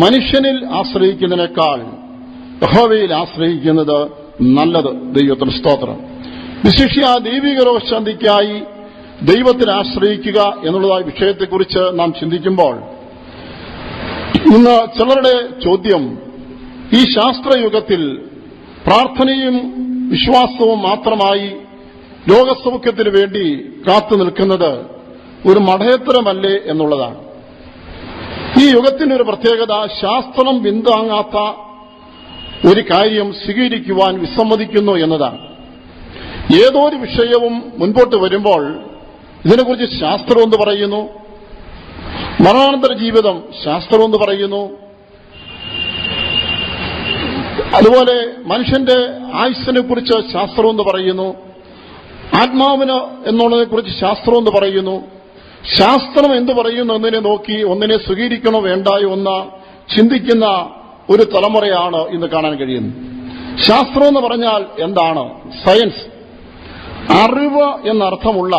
മനുഷ്യനിൽ ആശ്രയിക്കുന്നതിനേക്കാൾ യഹോവയിൽ ആശ്രയിക്കുന്നത് നല്ലത്. ദൈവത്തിന് സ്തോത്രം. വിശിഷ്യ ദൈവിക രോഗശാന്തിക്കായി ദൈവത്തിൽ ആശ്രയിക്കുക എന്നുള്ളതായ വിഷയത്തെക്കുറിച്ച് നാം ചിന്തിക്കുമ്പോൾ ഇന്ന് ചിലരുടെ ചോദ്യം, ഈ ശാസ്ത്രയുഗത്തിൽ പ്രാർത്ഥനയും വിശ്വാസവും മാത്രമായി രോഗസൗഖ്യത്തിനു വേണ്ടി കാത്തു നിൽക്കുന്നത് ഒരു മഠയത്തരമല്ലേ എന്നുള്ളതാണ്. ഈ യുഗത്തിനൊരു പ്രത്യേകത, ശാസ്ത്രം പിന്താങ്ങാത്ത ഒരു കാര്യം സ്വീകരിക്കുവാൻ വിസമ്മതിക്കുന്നു എന്നതാണ്. ഏതോ ഒരു വിഷയവും മുൻപോട്ട് വരുമ്പോൾ ഇതിനെക്കുറിച്ച് ശാസ്ത്രമെന്ന് പറയുന്നു, മരണാനന്തര ജീവിതം ശാസ്ത്രമെന്ന് പറയുന്നു, അതുപോലെ മനുഷ്യന്റെ ആയുസ്സിനെ കുറിച്ച് ശാസ്ത്രമെന്ന് പറയുന്നു, ആത്മാവിന് എന്നുള്ളതിനെക്കുറിച്ച് ശാസ്ത്രമെന്ന് പറയുന്നു. ശാസ്ത്രം എന്തു പറയുന്നു എന്നതിനെ നോക്കി ഒന്നിനെ സ്വീകരിക്കണോ വേണ്ടായോ എന്ന് ചിന്തിക്കുന്ന ഒരു തലമുറയാണ് ഇന്ന് കാണാൻ കഴിയുന്നത്. ശാസ്ത്രം എന്ന് പറഞ്ഞാൽ എന്താണ്? സയൻസ്, അറിവ് എന്നർത്ഥമുള്ള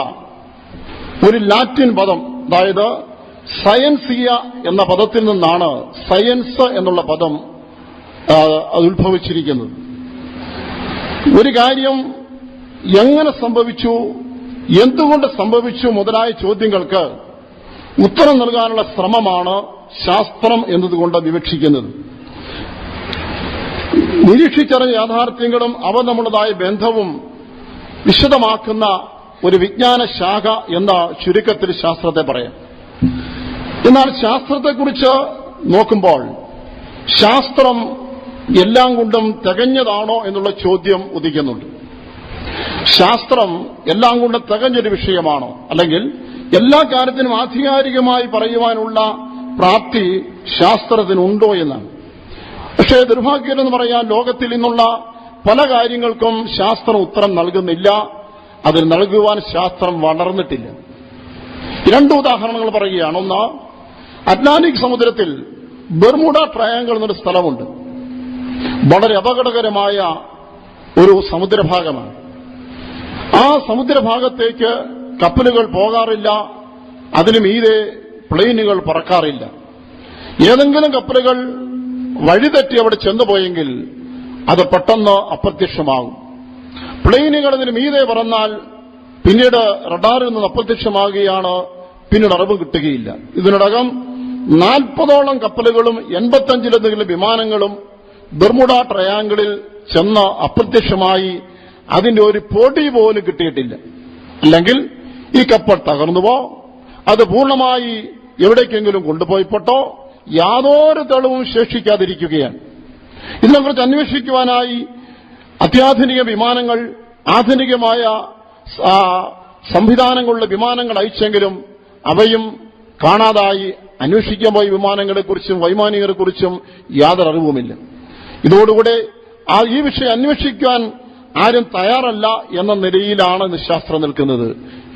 ഒരു ലാറ്റിൻ പദം, അതായത് സയൻസിയ എന്ന പദത്തിൽ നിന്നാണ് സയൻസ് എന്നുള്ള പദം അത് ഉത്ഭവിച്ചിരിക്കുന്നത്. ഒരു കാര്യം എങ്ങനെ സംഭവിച്ചു, എന്തുകൊണ്ട് സംഭവിച്ചു മുതലായ ചോദ്യങ്ങൾക്ക് ഉത്തരം നൽകാനുള്ള ശ്രമമാണ് ശാസ്ത്രം എന്നതുകൊണ്ട് വിവക്ഷിക്കുന്നത്. നിരീക്ഷിച്ചറിഞ്ഞ യാഥാർത്ഥ്യങ്ങളും അവ നമ്മുടേതായ ബന്ധവും വിശദമാക്കുന്ന ഒരു വിജ്ഞാന ശാഖ എന്ന ചുരുക്കത്തിൽ ശാസ്ത്രത്തെ പറയാം. എന്നാൽ ശാസ്ത്രത്തെക്കുറിച്ച് നോക്കുമ്പോൾ ശാസ്ത്രം എല്ലാം കൊണ്ടും തികഞ്ഞതാണോ എന്നുള്ള ചോദ്യം ഉദിക്കുന്നുണ്ട്. ശാസ്ത്രം എല്ലാം കൊണ്ടും തികഞ്ഞൊരു വിഷയമാണോ, അല്ലെങ്കിൽ എല്ലാ കാര്യത്തിനും ആധികാരികമായി പറയുവാനുള്ള പ്രാപ്തി ശാസ്ത്രത്തിനുണ്ടോ എന്നാണ്. പക്ഷേ ദുർഭാഗ്യമെന്ന് പറയാൻ ലോകത്തിൽ നിന്നുള്ള പല കാര്യങ്ങൾക്കും ശാസ്ത്രം ഉത്തരം നൽകുന്നില്ല, അതിൽ നൽകുവാൻ ശാസ്ത്രം വളർന്നിട്ടില്ല. രണ്ട് ഉദാഹരണങ്ങൾ പറയുകയാണ്. ഒന്ന്, അറ്റ്ലാന്റിക് സമുദ്രത്തിൽ ബെർമുഡ ട്രയാങ്കിൾ എന്നൊരു സ്ഥലമുണ്ട്. വളരെ അപകടകരമായ ഒരു സമുദ്രഭാഗമാണ്. ആ സമുദ്രഭാഗത്തേക്ക് കപ്പലുകൾ പോകാറില്ല, അതിനു മീതെ പ്ലെയിനുകൾ പറക്കാറില്ല. ഏതെങ്കിലും കപ്പലുകൾ വഴിതെറ്റി അവിടെ ചെന്നുപോയെങ്കിൽ അത് പെട്ടെന്ന് അപ്രത്യക്ഷമാകും. പ്ലെയിനുകൾ അതിന് മീതെ പറന്നാൽ പിന്നീട് റഡാറിൽ നിന്ന് അപ്രത്യക്ഷമാകുകയാണ്, പിന്നീട് അറിവ് കിട്ടുകയില്ല. ഇതിനോടകം 40ഓളം കപ്പലുകളും 85-ലധികം വിമാനങ്ങളും ബെർമുഡ ട്രയാങ്കിളിൽ ചെന്ന് അപ്രത്യക്ഷമായി അതിന്റെ ഒരു പൊടി പോലും കിട്ടിയിട്ടില്ല. അല്ലെങ്കിൽ ഈ കപ്പൽ തകർന്നുവോ, അത് പൂർണ്ണമായി എവിടേക്കെങ്കിലും കൊണ്ടുപോയിപ്പെട്ടോ യാതൊരു തെളിവും ശേഷിക്കാതിരിക്കുകയാണ്. ഇതിനെക്കുറിച്ച് അന്വേഷിക്കുവാനായി അത്യാധുനിക വിമാനങ്ങൾ, ആധുനികമായ സംവിധാനങ്ങളുള്ള വിമാനങ്ങൾ അയച്ചെങ്കിലും അവയും കാണാതായി. അന്വേഷിക്കാൻ പോയ വിമാനങ്ങളെക്കുറിച്ചും വൈമാനികരെക്കുറിച്ചും യാതൊരു അറിവുമില്ല. ഇതോടുകൂടെ ഈ വിഷയം അന്വേഷിക്കാൻ ആരും തയ്യാറല്ല എന്ന നിലയിലാണ് ശാസ്ത്രം നിൽക്കുന്നത്.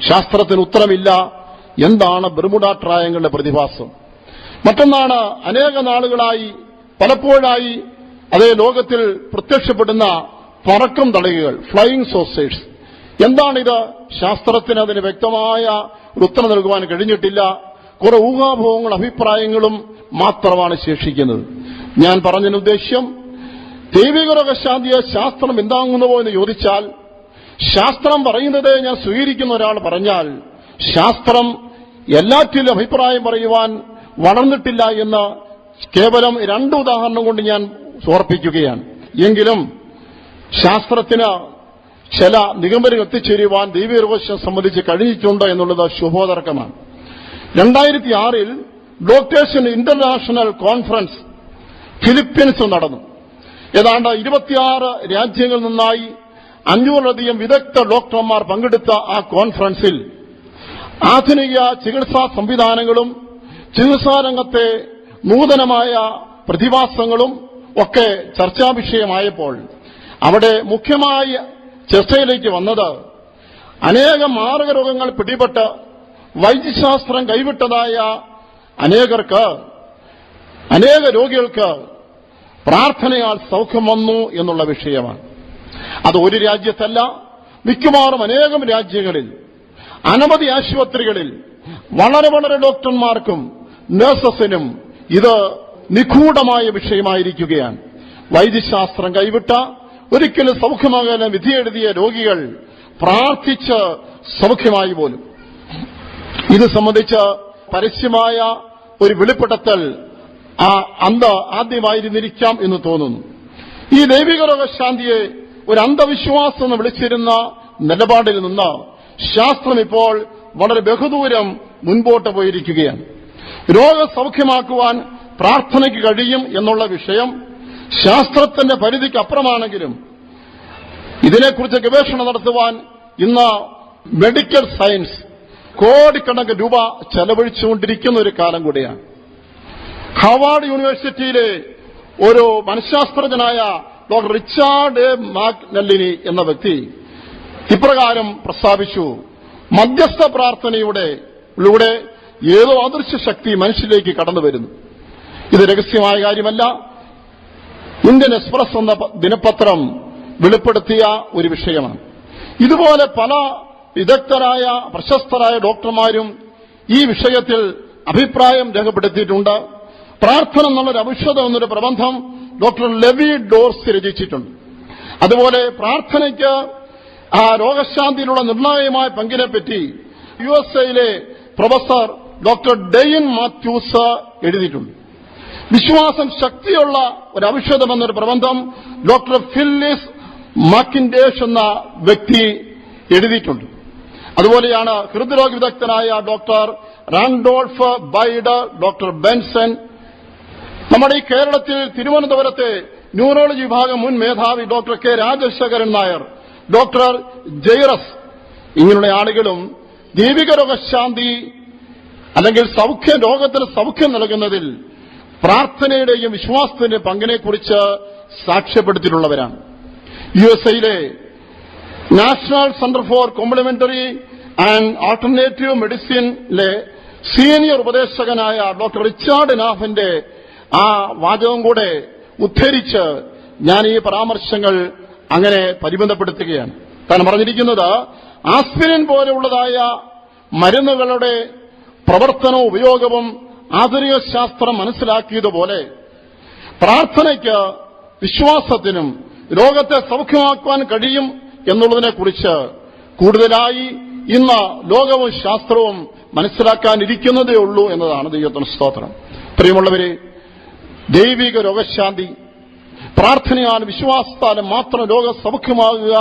ശാസ്ത്രത്തിന് ഉത്തരമില്ല. എന്താണ് ബെർമുഡ ട്രയാങ്കിളിന്റെ പ്രതിഭാസം? മറ്റൊന്നാണ്, അനേക നാളുകളായി പലപ്പോഴായി അതേ ലോകത്തിൽ പ്രത്യക്ഷപ്പെടുന്ന പറക്കും തളികകൾ, ഫ്ലൈയിങ് സോസേഴ്സ്. എന്താണിത്? ശാസ്ത്രത്തിന് അതിന് വ്യക്തമായ ഒരു ഉത്തരം നൽകുവാൻ കഴിഞ്ഞിട്ടില്ല. കുറെ ഊഹാഭോഹങ്ങളും അഭിപ്രായങ്ങളും മാത്രമാണ് ശേഷിക്കുന്നത്. ഞാൻ പറഞ്ഞതിന് ഉദ്ദേശ്യം, ദൈവിക രോഗശാന്തിയെ ശാസ്ത്രം എന്താകുന്നുവോ എന്ന് ചോദിച്ചാൽ, ശാസ്ത്രം പറയുന്നത് ഞാൻ സ്വീകരിക്കുന്ന ഒരാൾ പറഞ്ഞാൽ ശാസ്ത്രം എല്ലാറ്റിലും അഭിപ്രായം പറയുവാൻ വളർന്നിട്ടില്ല എന്ന് കേവലം 2 ഉദാഹരണം കൊണ്ട് ഞാൻ ഓർപ്പിക്കുകയാണ്. എങ്കിലും ശാസ്ത്രത്തിന് ചില നിഗമനങ്ങൾ എത്തിച്ചേരുവാൻ ദൈവിക രോഗശാന്തി സംബന്ധിച്ച് കഴിഞ്ഞിട്ടുണ്ട് എന്നുള്ളത് ശുഭോദർക്കമാണ്. 2006 ഡോക്ടേഴ്സ് ഇന്റർനാഷണൽ കോൺഫറൻസ് ഫിലിപ്പീൻസ് നടന്നു. ഏതാണ്ട് 26 രാജ്യങ്ങളിൽ നിന്നായി 500-ലധികം വിദഗ്ധ ഡോക്ടർമാർ പങ്കെടുത്ത ആ കോൺഫറൻസിൽ ആധുനിക ചികിത്സാ സംവിധാനങ്ങളും ചികിത്സാരംഗത്തെ നൂതനമായ പ്രതിഭാസങ്ങളും ഒക്കെ ചർച്ചാ വിഷയമായപ്പോൾ അവിടെ മുഖ്യമായ ചർച്ചയിലേക്ക് വന്നത് അനേകം മാരക രോഗങ്ങൾ പിടിപെട്ട് വൈദ്യശാസ്ത്രം കൈവിട്ടതായ അനേക രോഗികൾക്ക് പ്രാർത്ഥനയാൽ സൗഖ്യം വന്നു എന്നുള്ള വിഷയമാണ്. അത് ഒരു രാജ്യത്തല്ല, മിക്കവാറും അനേകം രാജ്യങ്ങളിൽ അനവധി ആശുപത്രികളിൽ വളരെ വളരെ ഡോക്ടർമാർക്കും നഴ്സസിനും ഇത് നിഗൂഢമായ വിഷയമായിരിക്കുകയാണ്. വൈദ്യശാസ്ത്രം കൈവിട്ട, ഒരിക്കലും സൗഖ്യമാകാൻ വിധിയെഴുതിയ രോഗികൾ പ്രാർത്ഥിച്ച് സൗഖ്യമായി പോലും. ഇത് സംബന്ധിച്ച് പരസ്യമായ ഒരു വെളിപ്പെടുത്തൽ അന്ന് ആദ്യമായിരുന്നിരിക്കാം എന്ന് തോന്നുന്നു. ഈ ദൈവിക രോഗശാന്തിയെ ഒരു അന്ധവിശ്വാസം എന്ന് വിളിച്ചിരുന്ന നിലപാടിൽ നിന്ന് ശാസ്ത്രം ഇപ്പോൾ വളരെ ബഹുദൂരം മുൻപോട്ട് പോയിരിക്കുകയാണ്. രോഗസൗഖ്യമാക്കുവാൻ പ്രാർത്ഥനയ്ക്ക് കഴിയും എന്നുള്ള വിഷയം ശാസ്ത്രത്തിന്റെ പരിധിക്ക് അപ്പുറമാണെങ്കിലും ഇതിനെക്കുറിച്ച് ഗവേഷണം നടത്തുവാൻ ഇന്ന് മെഡിക്കൽ സയൻസ് കോടിക്കണക്കിന് രൂപ ചെലവഴിച്ചുകൊണ്ടിരിക്കുന്ന ഒരു കാലം കൂടിയാണ്. ഹാർവാർഡ് യൂണിവേഴ്സിറ്റിയിലെ ഒരു മനഃശാസ്ത്രജ്ഞനായ ഡോക്ടർ റിച്ചാർഡ് മാക്നെല്ലിനി എന്ന വ്യക്തി ഇപ്രകാരം പ്രസ്താവിച്ചു: മധ്യസ്ഥ പ്രാർത്ഥനയുടെ ഏതോ അദൃശ്യ ശക്തി മനുഷ്യരിലേക്ക് കടന്നു വരുന്നു. ഇത് രഹസ്യമായ കാര്യമല്ല. ഇന്ത്യൻ എക്സ്പ്രസ് എന്ന ദിനപത്രം വെളിപ്പെടുത്തിയ ഒരു വിഷയമാണ്. ഇതുപോലെ പല വിദഗ്ധരായ പ്രശസ്തരായ ഡോക്ടർമാരും ഈ വിഷയത്തിൽ അഭിപ്രായം രേഖപ്പെടുത്തിയിട്ടുണ്ട്. പ്രാർത്ഥന എന്നുള്ളൊരു ഔഷധം എന്നൊരു പ്രബന്ധം ഡോക്ടർ ലെവി ഡോർസി രചിച്ചിട്ടുണ്ട്. അതുപോലെ പ്രാർത്ഥനയ്ക്ക് രോഗശാന്തിയിലുള്ള നിർണായകമായ പങ്കിനെപ്പറ്റി USA professor doctor Dane Matthews എഴുതിയിട്ടുണ്ട്. വിശ്വാസം ശക്തിയുള്ള ഒരു ഔഷധം എന്നൊരു പ്രബന്ധം ഡോക്ടർ ഫില്ലിസ് മാക്കിൻഡേഷ് എന്ന വ്യക്തി എഴുതിയിട്ടുണ്ട്. അതുപോലെയാണ് ഹൃദ്രോഗ വിദഗ്ധനായ ഡോക്ടർ റാൻഡോൾഫ് ബൈഡ്, ഡോക്ടർ ബെൻസൺ. നമ്മുടെ ഈ കേരളത്തിൽ തിരുവനന്തപുരത്തെ ന്യൂറോളജി വിഭാഗം മുൻ മേധാവി doctor K Rajasekharan Nair, doctor Jairus, ഇങ്ങനെയുള്ള ആളുകളും ദൈവിക രോഗശാന്തി അല്ലെങ്കിൽ രോഗത്തിന് സൗഖ്യം നൽകുന്നതിൽ പ്രാർത്ഥനയുടെയും വിശ്വാസത്തിന്റെയും പങ്കിനെക്കുറിച്ച് സാക്ഷ്യപ്പെടുത്തിയിട്ടുള്ളവരാണ്. USA national centre for complementary and alternative മെഡിസിനിലെ സീനിയർ ഉപദേശകനായ ഡോക്ടർ റിച്ചാർഡ് നാഫിന്റെ വാചകം കൂടെ ഉദ്ധരിച്ച് ഞാൻ ഈ പരാമർശങ്ങൾ അങ്ങനെ പരിബന്ധപ്പെടുത്തുകയാണ്. താൻ പറഞ്ഞിരിക്കുന്നത്, ആസ്പിരിൻ പോലെയുള്ളതായ മരുന്നുകളുടെ പ്രവർത്തനവും ഉപയോഗവും ആധുനിക ശാസ്ത്രം മനസ്സിലാക്കിയതുപോലെ പ്രാർത്ഥനയ്ക്ക് വിശ്വാസത്തിനും രോഗത്തെ സൗഖ്യമാക്കുവാൻ കഴിയും എന്നുള്ളതിനെക്കുറിച്ച് കൂടുതലായി ഇന്ന് ലോകവും ശാസ്ത്രവും മനസ്സിലാക്കാനിരിക്കുന്നതേ ഉള്ളൂ എന്നതാണ് ദൈവത്തിന് സ്തോത്രം. പ്രിയമുള്ളവരെ, ദൈവിക രോഗശാന്തി പ്രാർത്ഥനയാൽ വിശ്വാസത്താലും മാത്രം രോഗസൗഖ്യമാകുക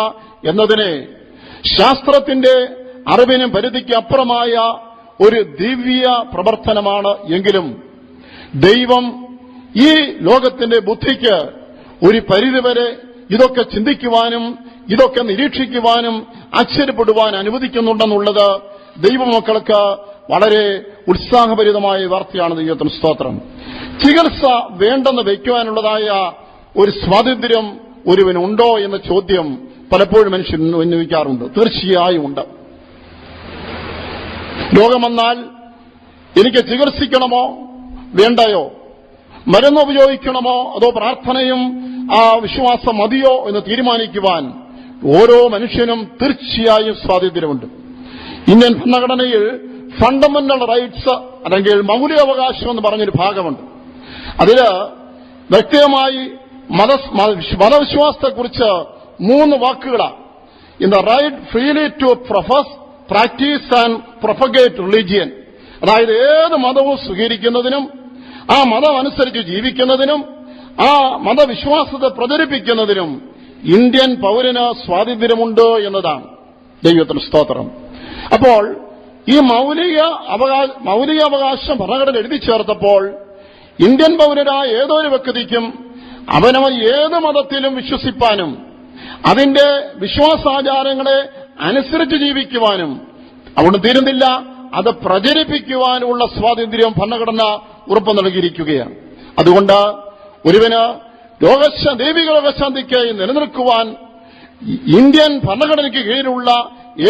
എന്നതിനെ ശാസ്ത്രത്തിന്റെ അറിവിനും പരിധിക്ക് അപ്പുറമായ ഒരു ദിവ്യ പ്രവർത്തനമാണ്. എങ്കിലും ദൈവം ഈ ലോകത്തിന്റെ ബുദ്ധിക്ക് ഒരു പരിധിവരെ ഇതൊക്കെ ചിന്തിക്കുവാനും ഇതൊക്കെ നിരീക്ഷിക്കുവാനും ആശ്ചര്യപ്പെടുവാൻ അനുവദിക്കുന്നുണ്ടെന്നുള്ളത് ദൈവമക്കൾക്ക് വളരെ ഉത്സാഹഭരിതമായ വാർത്തയാണ്. ദൈവത്തിന് സ്തോത്രം. ചികിത്സ വേണ്ടെന്ന് വയ്ക്കുവാനുള്ളതായ ഒരു സ്വാതന്ത്ര്യം ഒരുവനുണ്ടോ എന്ന ചോദ്യം പലപ്പോഴും മനുഷ്യൻ ഉന്നയിക്കാറുണ്ട്. തീർച്ചയായും ഉണ്ട്. രോഗം വന്നാൽ എനിക്ക് ചികിത്സിക്കണമോ വേണ്ടയോ, മരുന്ന് ഉപയോഗിക്കണമോ അതോ പ്രാർത്ഥനയും വിശ്വാസം മതിയോ എന്ന് തീരുമാനിക്കുവാൻ ഓരോ മനുഷ്യനും തീർച്ചയായും സ്വാതന്ത്ര്യമുണ്ട്. ഇന്ത്യൻ ഭരണഘടനയിൽ ഫണ്ടമെന്റൽ റൈറ്റ്സ് അല്ലെങ്കിൽ മൗലികാവകാശം എന്ന് പറഞ്ഞൊരു ഭാഗമുണ്ട്. അതില് വ്യക്തിഗതമായി മതവിശ്വാസത്തെക്കുറിച്ച് 3 വാക്കുകളാണ്. In the right freely to profess, practise and propagate religion. അതായത് ഏത് മതവും സ്വീകരിക്കുന്നതിനും ആ മതം അനുസരിച്ച് ജീവിക്കുന്നതിനും ആ മതവിശ്വാസത്തെ പ്രചരിപ്പിക്കുന്നതിനും ഇന്ത്യൻ പൗരന് സ്വാതന്ത്ര്യമുണ്ട് എന്നതാണ്. ദൈവത്തിന് സ്തോത്രം. അപ്പോൾ ഈ മൗലിക അവകാശം ഭരണഘടന എഴുതി ചേർത്തപ്പോൾ ഇന്ത്യൻ പൗരനായ ഏതൊരു വ്യക്തിക്കും അവനവൻ ഏത് മതത്തിലും വിശ്വസിപ്പാനും അതിന്റെ വിശ്വാസാചാരങ്ങളെ അനുസരിച്ച് ജീവിക്കുവാനും അവിടെ തീരുന്നില്ല, അത് പ്രചരിപ്പിക്കുവാനുള്ള സ്വാതന്ത്ര്യം ഭരണഘടന ഉറപ്പു നൽകിയിരിക്കുകയാണ്. അതുകൊണ്ട് ഒരുവന് ദൈവിക രോഗശാന്തിക്കായി നിലനിൽക്കുവാൻ ഇന്ത്യൻ ഭരണഘടനയ്ക്ക് കീഴിലുള്ള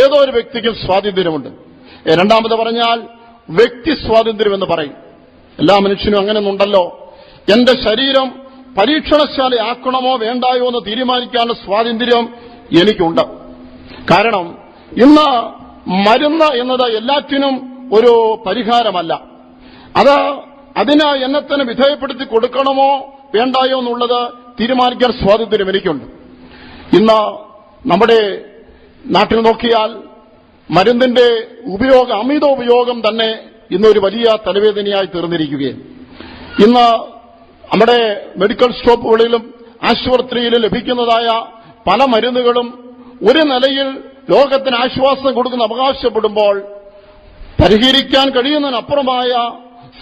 ഏതോ ഒരു വ്യക്തിക്കും സ്വാതന്ത്ര്യമുണ്ട്. രണ്ടാമത് പറഞ്ഞാൽ വ്യക്തി സ്വാതന്ത്ര്യം എന്ന് പറയും. എല്ലാ മനുഷ്യനും അങ്ങനെയൊന്നുണ്ടല്ലോ. എന്റെ ശരീരം പരീക്ഷണശാലയാക്കണമോ വേണ്ടായോ എന്ന് തീരുമാനിക്കാനുള്ള സ്വാതന്ത്ര്യം എനിക്കുണ്ട്. കാരണം ഇന്ന് മരുന്ന് എന്നത് എല്ലാറ്റിനും ഒരു പരിഹാരമല്ല. അത് അതിന് എന്നെ തന്നെ വിധേയപ്പെടുത്തി കൊടുക്കണമോ വേണ്ടായോ എന്നുള്ളത് തീരുമാനിക്കാൻ സ്വാതന്ത്ര്യം എനിക്കുണ്ട്. ഇന്ന് നമ്മുടെ നാട്ടിൽ നോക്കിയാൽ മരുന്നിന്റെ അമിത ഉപയോഗം തന്നെ ഇന്നൊരു വലിയ തലവേദനയായി തീർന്നിരിക്കുകയാണ്. ഇന്ന് നമ്മുടെ മെഡിക്കൽ സ്റ്റോപ്പുകളിലും ആശുപത്രിയിലും ലഭിക്കുന്നതായ പല മരുന്നുകളും ഒരു നിലയിൽ ലോകത്തിന് ആശ്വാസം കൊടുക്കുന്ന അവകാശപ്പെടുമ്പോൾ പരിഹരിക്കാൻ കഴിയുന്നതിനപ്പുറമായ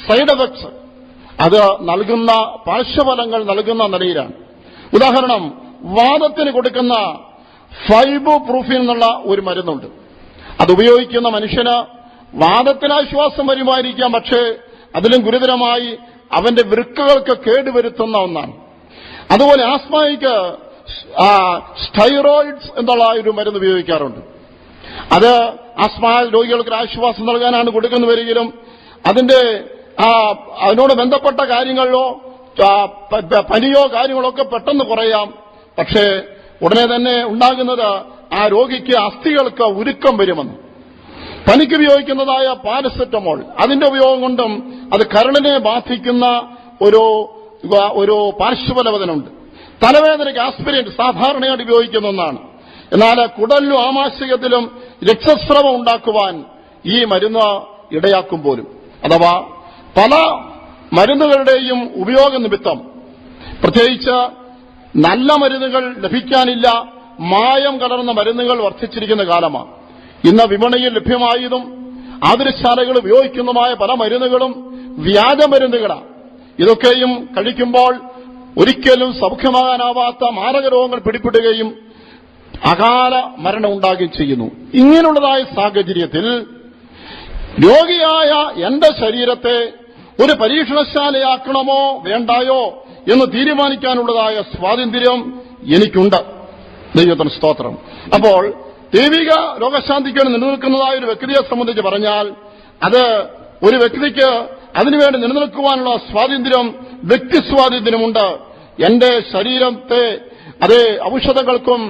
സൈഡ് എഫക്ട്സ് അത് നൽകുന്ന പാർശ്വഫലങ്ങൾ നൽകുന്ന നിലയിലാണ്. ഉദാഹരണം, വാദത്തിന് കൊടുക്കുന്ന ഫൈബുപ്രൂഫിൻ എന്നുള്ള ഒരു മരുന്നുണ്ട്. അത് ഉപയോഗിക്കുന്ന മനുഷ്യന് വാദത്തിന് ആശ്വാസം വരുമായിരിക്കാം, പക്ഷേ അതിലും ഗുരുതരമായി അവന്റെ വൃക്കകൾക്ക് കേടുവരുത്തുന്ന ഒന്നാണ്. അതുപോലെ ആസ്മയ്ക്ക് സ്റ്റൈറോയിഡ്സ് എന്നുള്ള ഒരു മരുന്ന് ഉപയോഗിക്കാറുണ്ട്. അത് ആസ്മ രോഗികൾക്ക് ആശ്വാസം നൽകാനാണ് കൊടുക്കുന്നു വരികയും അതിനോട് ബന്ധപ്പെട്ട കാര്യങ്ങളിലോ പനിയോ കാര്യങ്ങളോ ഒക്കെ പെട്ടെന്ന് കുറയാം. പക്ഷേ ഉടനെ തന്നെ ഉണ്ടാകുന്നത് ആ രോഗിക്ക് അസ്ഥികൾക്ക് ഉരുക്കം വരുമെന്ന്. പനിക്ക് ഉപയോഗിക്കുന്നതായ പാരസെറ്റമോൾ അതിന്റെ ഉപയോഗം കൊണ്ടും അത് കരളിനെ ബാധിക്കുന്ന ഒരു പാർശ്വഫലവനുണ്ട്. തലവേദനയ്ക്ക് ആസ്പിരിൻ സാധാരണയായിട്ട് ഉപയോഗിക്കുന്ന ഒന്നാണ്. എന്നാൽ കുടലിലും ആമാശയത്തിലും രക്തസ്രവം ഉണ്ടാക്കുവാൻ ഈ മരുന്ന് ഇടയാക്കും പോലും. അഥവാ പല മരുന്നുകളുടെയും ഉപയോഗ നിമിത്തം പ്രത്യേകിച്ച് നല്ല മരുന്നുകൾ ലഭിക്കാനില്ല, മായം കലർന്ന മരുന്നുകൾ വർദ്ധിച്ചിരിക്കുന്ന കാലമാണ്. ഇന്ന് വിപണിയിൽ ലഭ്യമായതും ആതുരശാലകൾ ഉപയോഗിക്കുന്നതുമായ പല മരുന്നുകളും വ്യാജമരുന്നുകളാണ്. ഇതൊക്കെയും കഴിക്കുമ്പോൾ ഒരിക്കലും സൗഖ്യമാകാനാവാത്ത മാരക രോഗങ്ങൾ പിടിപെടുകയും അകാല മരണം ഉണ്ടാകുകയും ചെയ്യുന്നു. ഇങ്ങനെയുള്ളതായ സാഹചര്യത്തിൽ രോഗിയായ എന്റെ ശരീരത്തെ ഒരു പരീക്ഷണശാലയാക്കണമോ വേണ്ടായോ എന്ന് തീരുമാനിക്കാനുള്ളതായ സ്വാതന്ത്ര്യം എനിക്കുണ്ട്. ദൈവത്തിന് സ്തോത്രം. അപ്പോൾ ദൈവിക രോഗശാന്തിക്ക് നിലനിൽക്കുന്നതായ ഒരു വ്യക്തിയെ സംബന്ധിച്ച് പറഞ്ഞാൽ അത് ഒരു വ്യക്തിക്ക് അതിനുവേണ്ടി നിലനിൽക്കുവാനുള്ള സ്വാതന്ത്ര്യം വ്യക്തിസ്വാതന്ത്ര്യമുണ്ട്. എന്റെ ശരീരത്തെ അതേ ഔഷധങ്ങൾക്കും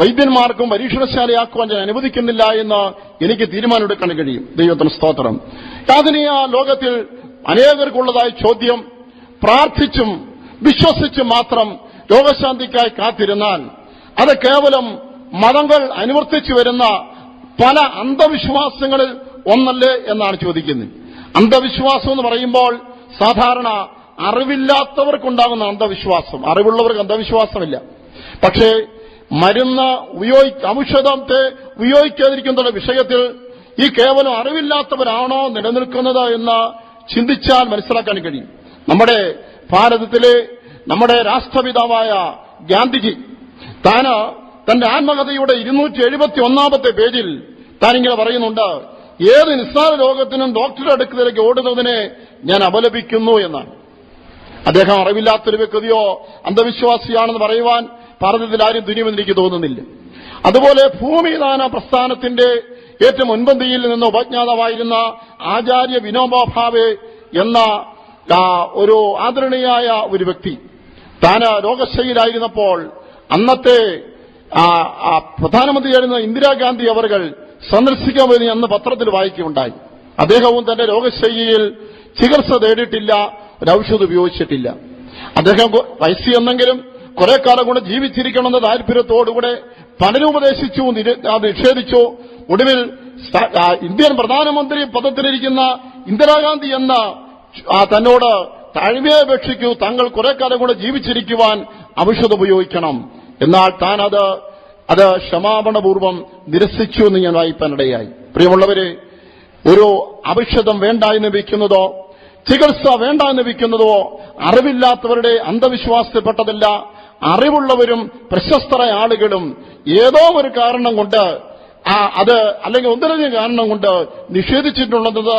വൈദ്യന്മാർക്കും പരീക്ഷണശാലയാക്കുവാൻ ഞാൻ അനുവദിക്കുന്നില്ല എന്ന് എനിക്ക് തീരുമാനമെടുക്കാൻ കഴിയും. ദൈവത്തിന് സ്തോത്രം. ആധുനിക ലോകത്തിൽ അനേകർക്കുള്ളതായ ചോദ്യം, പ്രാർത്ഥിച്ചും വിശ്വസിച്ചും മാത്രം രോഗശാന്തിക്കായി കാത്തിരുന്നാൽ അത് കേവലം മതങ്ങൾ അനുവർത്തിച്ചു വരുന്ന പല അന്ധവിശ്വാസങ്ങളിൽ ഒന്നല്ലേ എന്നാണ് ചോദിക്കുന്നത്. അന്ധവിശ്വാസം എന്ന് പറയുമ്പോൾ സാധാരണ അറിവില്ലാത്തവർക്കുണ്ടാകുന്ന അന്ധവിശ്വാസം, അറിവുള്ളവർക്ക് അന്ധവിശ്വാസമില്ല. പക്ഷേ മരുന്ന് ഔഷധത്തെ ഉപയോഗിക്കാതിരിക്കുന്ന വിഷയത്തിൽ ഈ കേവലം അറിവില്ലാത്തവരാണോ നിലനിൽക്കുന്നത് എന്ന് ചിന്തിച്ചാൽ മനസ്സിലാക്കാൻ കഴിയും. നമ്മുടെ ഭാരതത്തിലെ നമ്മുടെ രാഷ്ട്രപിതാവായ ഗാന്ധിജി തന്റെ ആത്മകഥയുടെ 271 പേജിൽ താനിങ്ങനെ പറയുന്നുണ്ട്, ഏത് നിസ്സാര രോഗത്തിനും ഡോക്ടറുടെ അടുക്കലേക്ക് ഓടുന്നതിനെ ഞാൻ അപലപിക്കുന്നു എന്നാണ്. അദ്ദേഹം അറിവില്ലാത്തൊരു വ്യക്തിയോ അന്ധവിശ്വാസിയാണെന്ന് പറയുവാൻ ഭാരതത്തിൽ ആരും തുനിയുമെന്ന് എനിക്ക് തോന്നുന്നില്ല. അതുപോലെ ഭൂമിദാന പ്രസ്ഥാനത്തിന്റെ ഏറ്റവും മുൻപന്തിയിൽ നിന്ന് ഉപജ്ഞാതാവായിരുന്ന ആചാര്യ വിനോബാ ഭാവെ എന്ന ഒരു ആദരണീയായ ഒരു വ്യക്തി രോഗശൈലിയിലായിരുന്നപ്പോൾ അന്നത്തെ പ്രധാനമന്ത്രിയായിരുന്ന ഇന്ദിരാഗാന്ധി അവർ സന്ദർശിക്കാൻ പോയി അന്ന് പത്രത്തിൽ വായിക്കുകയുണ്ടായി. അദ്ദേഹവും തന്റെ രോഗശൈലിയിൽ ചികിത്സ തേടിയിട്ടില്ല, ഒരു ഔഷധം ഉപയോഗിച്ചിട്ടില്ല. അദ്ദേഹം വയസ്സി എന്നെങ്കിലും കുറെ കാലം കൂടെ ജീവിച്ചിരിക്കണമെന്ന താല്പര്യത്തോടുകൂടെ പലരും ഉപദേശിച്ചു, നിഷേധിച്ചു. ഒടുവിൽ ഇന്ത്യൻ പ്രധാനമന്ത്രി പദത്തിലിരിക്കുന്ന ഇന്ദിരാഗാന്ധി എന്ന തന്നോട് താഴ്മയെ അപേക്ഷിക്കൂ, താങ്കൾ കുറെ കാലം കൂടെ ജീവിച്ചിരിക്കുവാൻ ഔഷധം ഉപയോഗിക്കണം. എന്നാൽ താൻ അത് ക്ഷമാപണപൂർവ്വം നിരസിച്ചു എന്ന് ഞാൻ വായിപ്പാനിടയായി. പ്രിയമുള്ളവരെ, ഒരു ഔഷധം വേണ്ട എന്ന് വയ്ക്കുന്നതോ ചികിത്സ വേണ്ട എന്ന് വയ്ക്കുന്നതോ അറിവില്ലാത്തവരുടെ അന്ധവിശ്വാസത്തിൽപ്പെട്ടതല്ല. അറിവുള്ളവരും പ്രശസ്തരായ ആളുകളും ഏതോ ഒരു കാരണം കൊണ്ട് അത് അല്ലെങ്കിൽ ഒന്നിലധികം കാരണം കൊണ്ട് നിഷേധിച്ചിട്ടുള്ളത്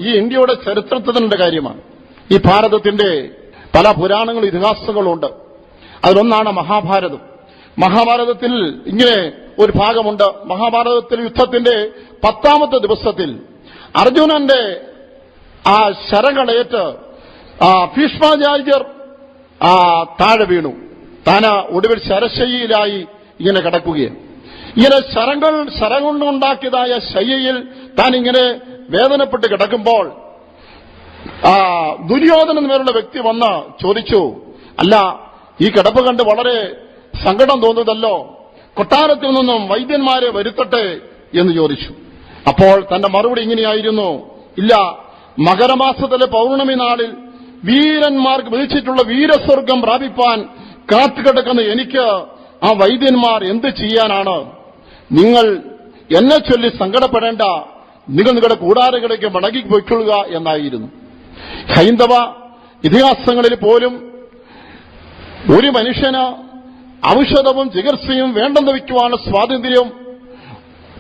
ഈ ഇന്ത്യയുടെ ചരിത്രത്തിന്റെ കാര്യമാണ്. ഈ ഭാരതത്തിന്റെ പല പുരാണങ്ങളും ഇതിഹാസങ്ങളുണ്ട്. അതിലൊന്നാണ് മഹാഭാരതം. മഹാഭാരതത്തിൽ ഇങ്ങനെ ഒരു ഭാഗമുണ്ട്. മഹാഭാരതത്തിൽ യുദ്ധത്തിന്റെ 10ാമത്തെ ദിവസത്തിൽ അർജുനന്റെ ശരങ്ങളേറ്റ് ഭീഷ്മാചാര്യർ താഴെ വീണു. ഒടുവിൽ ശരശയ്യയിലായി ഇങ്ങനെ കിടക്കുകയാണ്. ഇങ്ങനെ ശരം കൊണ്ടുണ്ടാക്കിയതായ ശയ്യയിൽ താൻ ഇങ്ങനെ വേദനപ്പെട്ട് കിടക്കുമ്പോൾ ദുര്യോധനൻ എന്നുപേരുള്ള വ്യക്തി വന്ന് ചോദിച്ചു, അല്ല, ഈ കിടപ്പ് കണ്ട് വളരെ സങ്കടം തോന്നുന്നതല്ലോ, കൊട്ടാരത്തിൽ നിന്നും വൈദ്യന്മാരെ വരുത്തട്ടെ എന്ന് ചോദിച്ചു. അപ്പോൾ തന്റെ മറുപടി ഇങ്ങനെയായിരുന്നു, ഇല്ല, മകരമാസത്തിലെ പൗർണമി നാളിൽ വീരന്മാർക്ക് വിധിച്ചിട്ടുള്ള വീരസ്വർഗം പ്രാപിപ്പാൻ കാത്തുകിടക്കുന്ന എനിക്ക് ആ വൈദ്യന്മാർ എന്ത് ചെയ്യാനാണ്? നിങ്ങൾ എന്നെ ചൊല്ലി സങ്കടപ്പെടേണ്ട, നിങ്ങൾ നിങ്ങളുടെ കൂടാരങ്ങളിലേക്ക് മടങ്ങി പോയിക്കൊള്ളുക എന്നായിരുന്നു. ഹൈന്ദവ ഇതിഹാസങ്ങളിൽ പോലും ഒരു മനുഷ്യന് ഔഷധവും ചികിത്സയും വേണ്ടെന്ന് വയ്ക്കുവാനുള്ള സ്വാതന്ത്ര്യം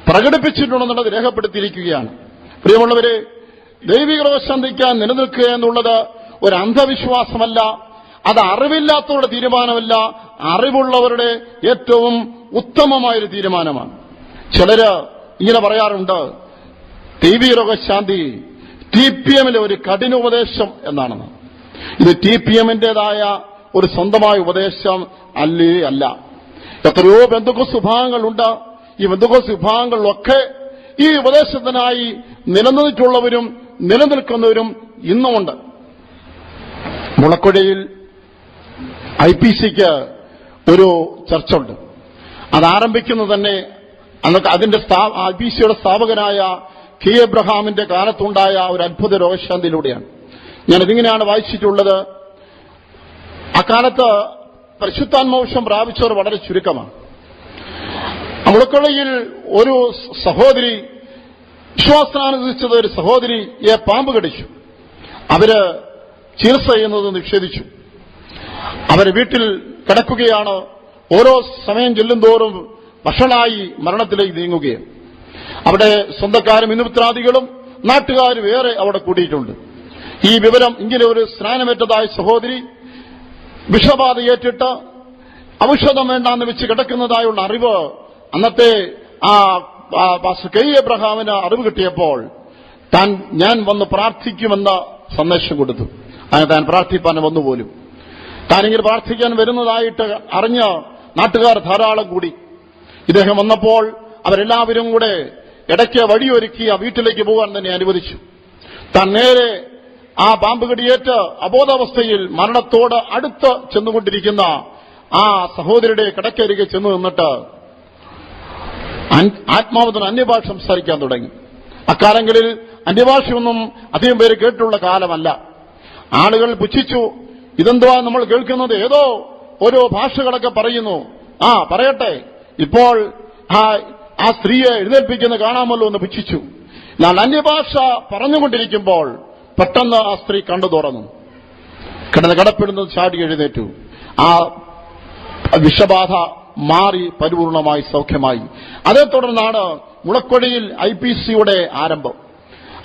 പ്രകടിപ്പിച്ചിട്ടുണ്ടെന്നുള്ളത് രേഖപ്പെടുത്തിയിരിക്കുകയാണ്. പ്രിയമുള്ളവരെ, ദൈവിക രോഗശാന്തിക്കാൻ നിലനിൽക്കുക എന്നുള്ളത് ഒരു അന്ധവിശ്വാസമല്ല, അത് അറിവില്ലാത്തവരുടെ തീരുമാനമല്ല, അറിവുള്ളവരുടെ ഏറ്റവും ഉത്തമമായൊരു തീരുമാനമാണ്. ചിലര് ഇങ്ങനെ പറയാറുണ്ട്, ദൈവിക രോഗശാന്തി TPMലെ ഒരു കഠിനോപദേശം എന്നാണെന്ന്. ഇത് TPMന്റേതായ ഒരു സ്വന്തമായ ഉപദേശം അല്ല. എത്രയോ ബന്ധുക്കോസ് വിഭാഗങ്ങളുണ്ട്. ഈ ബന്ധുക്കോസ് വിഭാഗങ്ങളിലൊക്കെ ഈ ഉപദേശത്തിനായി നിലനിന്നിട്ടുള്ളവരും നിലനിൽക്കുന്നവരും ഇന്നുമുണ്ട്. മുളക്കുഴയിൽ IPCക്ക് ഒരു ചർച്ച ഉണ്ട്. അതാരംഭിക്കുന്നത് തന്നെ അതിന്റെ IPCയുടെ സ്ഥാപകനായ K. എബ്രഹാമിന്റെ കാലത്തുണ്ടായ ഒരു അത്ഭുത രോഗശാന്തിയിലൂടെയാണ്. ഞാനിതിങ്ങനെയാണ് വായിച്ചിട്ടുള്ളത്. അക്കാലത്ത് പരിശുദ്ധാത്മാംശം പ്രാപിച്ചവർ വളരെ ചുരുക്കമാണ്. മുളക്കുഴയിൽ ഒരു സഹോദരി, വിശ്വാസനാനുസരിച്ചത് ഒരു സഹോദരിയെ പാമ്പ് കടിച്ചു. അവര് ചികിത്സ ചെയ്യുന്നത് നിഷേധിച്ചു. അവര് വീട്ടിൽ കിടക്കുകയാണ്. ഓരോ സമയം ചെല്ലുന്തോറും വഷളായി മരണത്തിലേക്ക് നീങ്ങുകയാണ്. അവിടെ സ്വന്തക്കാരും ഇന്നുമിത്രാദികളും നാട്ടുകാരും ഏറെ അവിടെ കൂടിയിട്ടുണ്ട്. ഈ വിവരം, ഇങ്ങനെ ഒരു സ്നാനമേറ്റതായ സഹോദരി വിഷബാധയേറ്റിട്ട് ഔഷധം വേണ്ടാന്ന് വെച്ച് കിടക്കുന്നതായുള്ള അറിവ് അന്നത്തെ K. എബ്രഹാമിന് അറിവ് കിട്ടിയപ്പോൾ ഞാൻ വന്ന് പ്രാർത്ഥിക്കുമെന്ന് സന്ദേശം കൊടുത്തു. അങ്ങനെ താൻ പ്രാർത്ഥിപ്പാൻ വന്നുപോലും. താനിങ്ങനെ പ്രാർത്ഥിക്കാൻ വരുന്നതായിട്ട് അറിഞ്ഞ് നാട്ടുകാർ ധാരാളം കൂടി. ഇദ്ദേഹം വന്നപ്പോൾ അവരെല്ലാവരും കൂടെ ഇടയ്ക്ക് വഴിയൊരുക്കി ആ വീട്ടിലേക്ക് പോകാൻ തന്നെ അനുവദിച്ചു. താൻ നേരെ ആ പാമ്പ് കടിയേറ്റ് അബോധാവസ്ഥയിൽ മരണത്തോട് അടുത്ത് ചെന്നുകൊണ്ടിരിക്കുന്ന ആ സഹോദരിയുടെ കിടക്കരികെ ചെന്നു നിന്നിട്ട് ആത്മാവത്തിന് അന്യഭാഷ സംസാരിക്കാൻ തുടങ്ങി. അക്കാലങ്ങളിൽ അന്യഭാഷയൊന്നും അധികം പേര് കേട്ടുള്ള കാലമല്ല. ആളുകൾ പുച്ഛിച്ചു, ഇതെന്തുവാ നമ്മൾ കേൾക്കുന്നത്? ഏതോ ഓരോ ഭാഷകളൊക്കെ പറയുന്നു. പറയട്ടെ, ഇപ്പോൾ ആ സ്ത്രീയെ എഴുന്നേൽപ്പിക്കുന്ന കാണാമല്ലോ എന്ന് പുച്ഛിച്ചു. എന്നാൽ അന്യഭാഷ പറഞ്ഞുകൊണ്ടിരിക്കുമ്പോൾ പെട്ടെന്ന് ആ സ്ത്രീ കണ്ടു തുറന്നു. കിടപ്പിടുന്നത് ചാടി എഴുന്നേറ്റു. ആ വിഷബാധ മാറി പരിപൂർണമായി സൗഖ്യമായി. അതേ തുടർന്നാണ് മുളക്കുഴയിൽ IPCയുടെ ആരംഭം.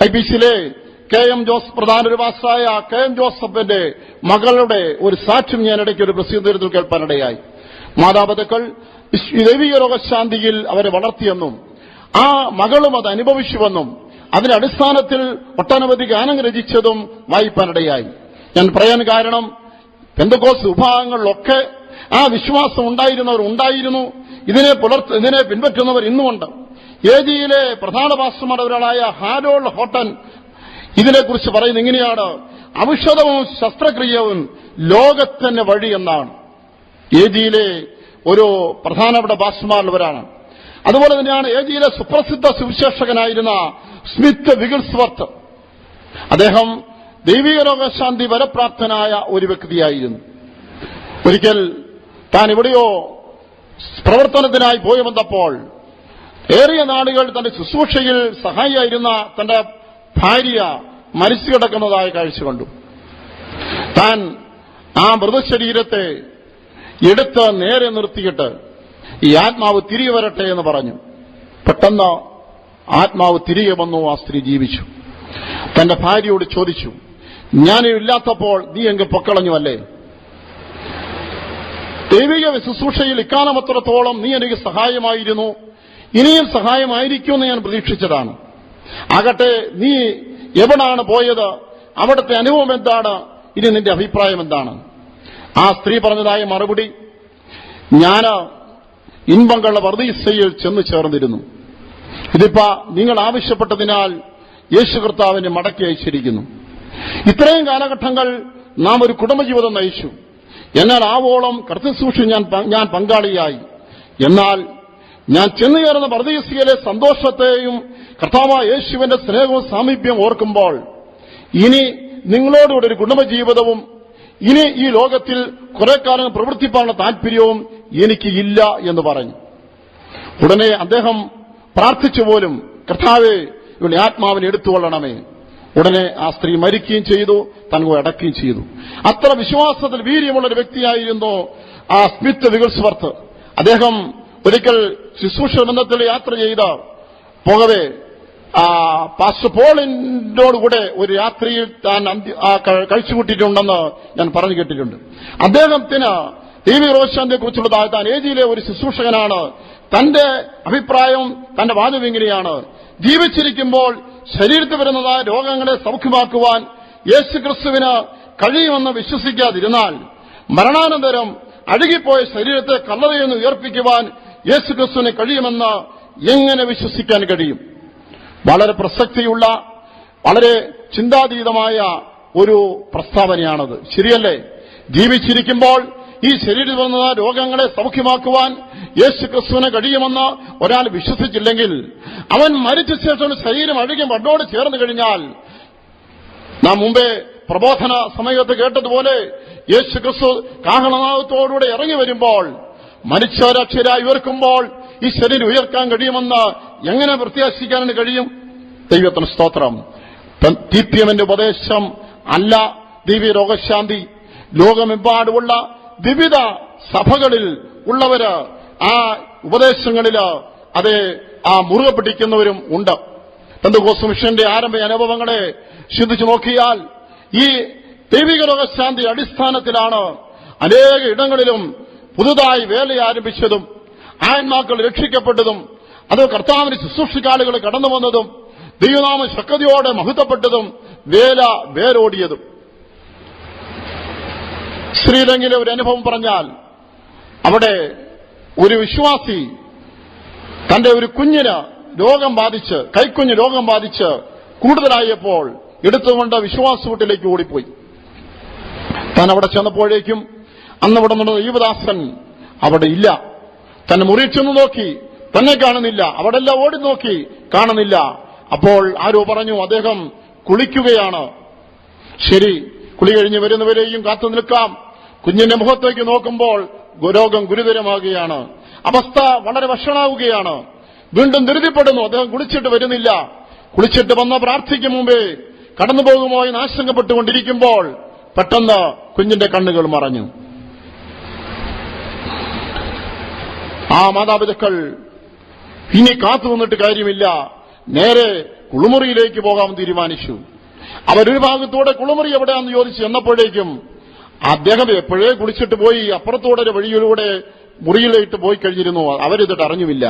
IPCയിലെ KM ജോസഫ്, പ്രധാന ഒരു പാസ്റ്ററായ KM ജോസഫിന്റെ മകളുടെ ഒരു സാക്ഷ്യം ഞാൻ ഇടയ്ക്ക് ഒരു പ്രസിദ്ധീകരണത്തിൽ കേൾപ്പാനിടയായി. മാതാപിതാക്കൾ ദൈവിക രോഗശാന്തിയിൽ അവരെ വളർത്തിയെന്നും ആ മകളും അത് അനുഭവിച്ചുവെന്നും അതിന്റെ അടിസ്ഥാനത്തിൽ ഒട്ടനവധി ഗാനം രചിച്ചതും വായിപ്പാനിടയായി. ഞാൻ പറയാൻ കാരണം, പെന്തക്കോസ്ത് വിഭാഗങ്ങളിലൊക്കെ ആ വിശ്വാസം ഉണ്ടായിരുന്നവർ ഉണ്ടായിരുന്നു. ഇതിനെ പിൻപറ്റുന്നവർ ഇന്നുമുണ്ട്. AGയിലെ പ്രധാന പാസ്റ്റർമാർ ഒരാളായ ഹാരോൾഡ് ഹോട്ടൻ ഇതിനെക്കുറിച്ച് പറയുന്നത് ഇങ്ങനെയാണ്: ഔഷധവും ശസ്ത്രക്രിയവും ലോകത്തിന്റെ വഴി എന്നാണ്. AGയിലെ ഒരു പ്രധാനപ്പെട്ട പാസ്റ്റർമാരിലവരാണ്. അതുപോലെ തന്നെയാണ് AGയിലെ സുപ്രസിദ്ധ സുവിശേഷകനായിരുന്ന സ്മിത്ത് വിഗിൾസ്വർത്ത്. അദ്ദേഹം ദൈവിക രോഗശാന്തി വരപ്രാപ്തനായ ഒരു വ്യക്തിയായിരുന്നു. ഒരിക്കൽ താൻ എവിടെയോ പ്രവർത്തനത്തിനായി പോയി വന്നപ്പോൾ ഏറിയ നാളുകൾ തന്റെ ശുശ്രൂഷയിൽ സഹായിയായിരുന്ന തന്റെ ഭാര്യ മരിച്ചു കിടക്കുന്നതായ കാഴ്ച കണ്ടു. താൻ ആ മൃതശരീരത്തെ എടുത്ത് നേരെ നിർത്തിയിട്ട് ഈ ആത്മാവ് തിരികെ വരട്ടെ എന്ന് പറഞ്ഞു. പെട്ടെന്ന് ആത്മാവ് തിരികെ വന്നു. ആ സ്ത്രീ ജീവിച്ചു. തന്റെ ഭാര്യയോട് ചോദിച്ചു, ഞാനില്ലാത്തപ്പോൾ നീ എങ്കിൽ പൊക്കളഞ്ഞുവല്ലേ? ദൈവിക ശുശ്രൂഷയിൽ ഇക്കാലമത്രത്തോളം നീ എനിക്ക് സഹായമായിരുന്നു, ഇനിയും സഹായമായിരിക്കുമെന്ന് ഞാൻ പ്രതീക്ഷിച്ചതാണ്. ആകട്ടെ, നീ എവിടാണ് പോയത്? അവിടുത്തെ അനുഭവം എന്താണ്? ഇനി നിന്റെ അഭിപ്രായം എന്താണ്? ആ സ്ത്രീ പറഞ്ഞതായ മറുപടി, ഞാൻ ഇൻപങ്കളുടെ വർദ്ധീസയിൽ ചെന്നു ചേർന്നിരുന്നു. ഇതിപ്പോ നിങ്ങൾ ആവശ്യപ്പെട്ടതിനാൽ യേശു കർത്താവിനെ മടക്കി അയച്ചിരിക്കുന്നു. ഇത്രയും കാലഘട്ടങ്ങൾ നാം ഒരു കുടുംബജീവിതം നയിച്ചു. എന്നാൽ ആവോളം കർത്തൃശുശ്രൂഷയിൽ ഞാൻ പങ്കാളിയായി. എന്നാൽ ഞാൻ ചെന്നുകയറുന്ന പർദീസയിലെ സന്തോഷത്തെയും കർത്താവായ യേശുവിന്റെ സ്നേഹവും സാമീപ്യവും ഓർക്കുമ്പോൾ ഇനി നിങ്ങളോടുകൂടെ ഒരു കുടുംബജീവിതവും ഇനി ഈ ലോകത്തിൽ കുറെ കാലം പ്രവർത്തിപ്പാനുള്ള താല്പര്യവും എനിക്ക് ഇല്ല എന്ന് പറഞ്ഞു. ഉടനെ അദ്ദേഹം പ്രാർത്ഥിച്ചു പോലും, കർത്താവേ, ഇവിടെ ആത്മാവിനെ എടുത്തുകൊള്ളണമേ. ഉടനെ ആ സ്ത്രീ മരിക്കുകയും ചെയ്തു, തന്നെ അടക്കുകയും ചെയ്തു. അത്ര വിശ്വാസത്തിൽ വീര്യമുള്ള ഒരു വ്യക്തിയായിരുന്നു ആ സ്മിത്ത് വിഗിൾസ്വർത്ത്. അദ്ദേഹം ഒരിക്കൽ ശുശ്രൂഷ ബന്ധത്തിൽ യാത്ര ചെയ്ത് പോകവേ പാസ്റ്റർ പോളിനോടുകൂടെ ഒരു രാത്രിയിൽ താൻ കഴിച്ചുകൂട്ടിയിട്ടുണ്ടെന്ന് ഞാൻ പറഞ്ഞു കേട്ടിട്ടുണ്ട്. അദ്ദേഹത്തിന് ടി വി റോഷാന്തിയെ കുറിച്ചുള്ളതായ താൻ ഏജിയിലെ ഒരു ശുശ്രൂഷകനാണ്. തന്റെ അഭിപ്രായം, തന്റെ വാദം ഇങ്ങനെയാണ്: ജീവിച്ചിരിക്കുമ്പോൾ ശരീരത്തിൽ വരുന്നതായ രോഗങ്ങളെ സൗഖ്യമാക്കുവാൻ യേശുക്രിസ്തുവിന് കഴിയുമെന്ന് വിശ്വസിക്കാതിരുന്നാൽ മരണാനന്തരം അഴുകിപ്പോയ ശരീരത്തെ കല്ലറയിൽ നിന്ന് ഉയർപ്പിക്കുവാൻ യേശുക്രിസ്തുവിന് കഴിയുമെന്ന് എങ്ങനെ വിശ്വസിക്കാൻ കഴിയും? വളരെ പ്രസക്തിയുള്ള, വളരെ ചിന്താതീതമായ ഒരു പ്രസ്താവനയാണത്. ശരിയല്ലേ? ജീവിച്ചിരിക്കുമ്പോൾ ഈ ശരീരത്തിൽ വന്ന രോഗങ്ങളെ സൗഖ്യമാക്കുവാൻ യേശുക്രിസ്തുവിന് കഴിയുമെന്ന് ഒരാൾ വിശ്വസിച്ചില്ലെങ്കിൽ, അവൻ മരിച്ച ശേഷം ശരീരം അഴുകി മണ്ണോട് ചേർന്ന് കഴിഞ്ഞാൽ, നാം മുമ്പേ പ്രബോധന സമയത്ത് കേട്ടതുപോലെ യേശുക്രിസ്തു കാഹളനാദത്തോടുകൂടെ ഇറങ്ങി വരുമ്പോൾ മരിച്ചവരക്ഷരായി ഉയർക്കുമ്പോൾ ഈ ശരീരം ഉയർക്കാൻ കഴിയുമെന്ന് എങ്ങനെ പ്രത്യാശിക്കാനും കഴിയും? ദൈവത്തിന് സ്തോത്രം. TPMന്റെ ഉപദേശം അല്ല ദിവ്യ രോഗശാന്തി. ലോകമെമ്പാടുമുള്ള വിവിധ സഭകളിൽ ഉള്ളവര് ആ ഉപദേശങ്ങളില് അത് മുറുകെ പിടിക്കുന്നവരും ഉണ്ട്. പെന്തക്കോസ്ത് മിഷന്റെ ആരംഭ അനുഭവങ്ങളെ ചിന്തിച്ചു നോക്കിയാൽ ഈ ദൈവിക രോഗശാന്തി അടിസ്ഥാനത്തിലാണ് അനേക ഇടങ്ങളിലും പുതുതായി വേല ആരംഭിച്ചതും ആത്മാക്കൾ രക്ഷിക്കപ്പെട്ടതും അത് കർത്താവിന് ശുശ്രൂഷിക്കാളുകൾ കടന്നു വന്നതും ദൈവനാമ ശക്തിയോടെ മഹത്വപ്പെട്ടതും വേരോടിയതും. ശ്രീലങ്കയിലെ ഒരു അനുഭവം പറഞ്ഞാൽ, അവിടെ ഒരു വിശ്വാസി തന്റെ ഒരു കുഞ്ഞിന് രോഗം ബാധിച്ച്, കൈക്കുഞ്ഞ് രോഗം ബാധിച്ച് കൂടുതലായപ്പോൾ എടുത്തുകൊണ്ട് വിശ്വാസ വീട്ടിലേക്ക് ഓടിപ്പോയി. താൻ അവിടെ ചെന്നപ്പോഴേക്കും അന്നവിടെ നിന്ന ദൈവദാസൻ അവിടെ ഇല്ല. തന്നെ മുറി ചെന്ന് നോക്കി, തന്നെ കാണുന്നില്ല. അവിടെ എല്ലാം ഓടി നോക്കി, കാണുന്നില്ല. അപ്പോൾ ആരോ പറഞ്ഞു, അദ്ദേഹം കുളിക്കുകയാണ്. ശരി, കുളി കഴിഞ്ഞ് വരുന്നവരെയും കാത്തു നിൽക്കാം. കുഞ്ഞിന്റെ മുഖത്തേക്ക് നോക്കുമ്പോൾ രോഗം ഗുരുതരമാകുകയാണ്. അവസ്ഥ വളരെ വഷളാവുകയാണ്. വീണ്ടും ധൃതിപ്പെടുന്നു. അദ്ദേഹം കുളിച്ചിട്ട് വരുന്നില്ല. കുളിച്ചിട്ട് വന്ന് പ്രാർത്ഥിക്കും മുമ്പേ കടന്നുപോകുമോ എന്ന് ആശങ്കപ്പെട്ടുകൊണ്ടിരിക്കുമ്പോൾ പെട്ടെന്ന് കുഞ്ഞിന്റെ കണ്ണുകൾ മറഞ്ഞു. ആ മാതാപിതാക്കൾ ഇനി കാത്തു നിന്നിട്ട് കാര്യമില്ല, നേരെ കുളിമുറിയിലേക്ക് പോകാൻ തീരുമാനിച്ചു. അവരൊരു ഭാഗത്തൂടെ കുളിമുറി എവിടെയാണെന്ന് ചോദിച്ചു എന്നപ്പോഴേക്കും അദ്ദേഹം എപ്പോഴേ കുളിച്ചിട്ട് പോയി അപ്പുറത്തൂടെ ഒരു വഴിയിലൂടെ മുറിയിലേക്ക് പോയി കഴിഞ്ഞിരുന്നു. അവരിതിട്ട് അറിഞ്ഞുമില്ല.